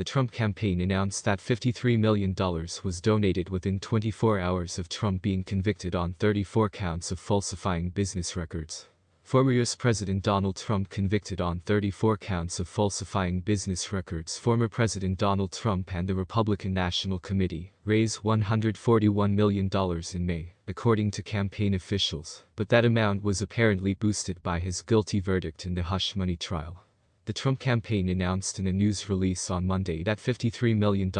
the Trump campaign announced that $53 million was donated within 24 hours of Trump being convicted on 34 counts of falsifying business records. Former U.S. President Donald Trump convicted on 34 counts of falsifying business records. Former President Donald Trump and the Republican National Committee raised $141 million in May, according to campaign officials, but that amount was apparently boosted by his guilty verdict in the hush money trial. The Trump campaign announced in a news release on Monday that $53 million,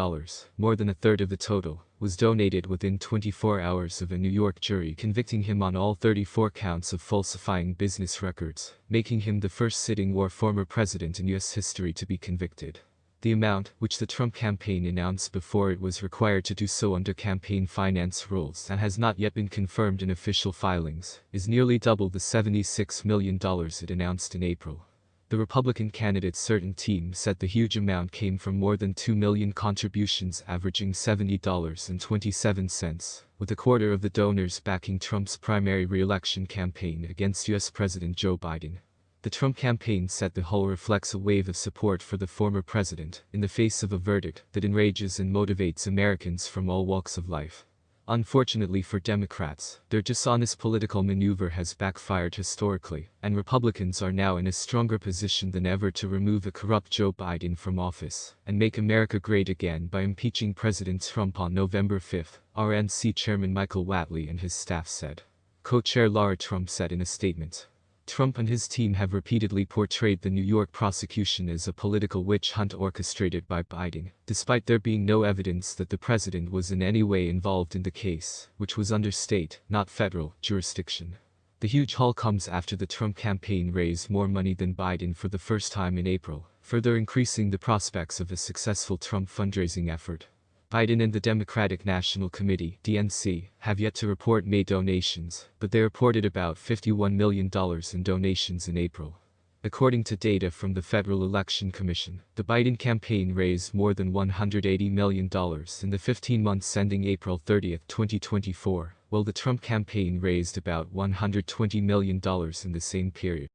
more than a third of the total, was donated within 24 hours of a New York jury convicting him on all 34 counts of falsifying business records, making him the first sitting or former president in U.S. history to be convicted. The amount, which the Trump campaign announced before it was required to do so under campaign finance rules and has not yet been confirmed in official filings, is nearly double the $76 million it announced in April. The Republican candidate's certain team said the huge amount came from more than 2 million contributions averaging $70.27, with a quarter of the donors backing Trump's primary re-election campaign against U.S. President Joe Biden. The Trump campaign said the whole reflects a wave of support for the former president in the face of a verdict that enrages and motivates Americans from all walks of life. Unfortunately for Democrats, their dishonest political maneuver has backfired historically, and Republicans are now in a stronger position than ever to remove a corrupt Joe Biden from office and make America great again by impeaching President Trump on November 5, RNC Chairman Michael Whatley and his staff said. Co-chair Laura Trump said in a statement. Trump and his team have repeatedly portrayed the New York prosecution as a political witch hunt orchestrated by Biden, despite there being no evidence that the president was in any way involved in the case, which was under state, not federal, jurisdiction. The huge haul comes after the Trump campaign raised more money than Biden for the first time in April, further increasing the prospects of a successful Trump fundraising effort. Biden and the Democratic National Committee (DNC) have yet to report May donations, but they reported about $51 million in donations in April. According to data from the Federal Election Commission, the Biden campaign raised more than $180 million in the 15 months ending April 30, 2024, while the Trump campaign raised about $120 million in the same period.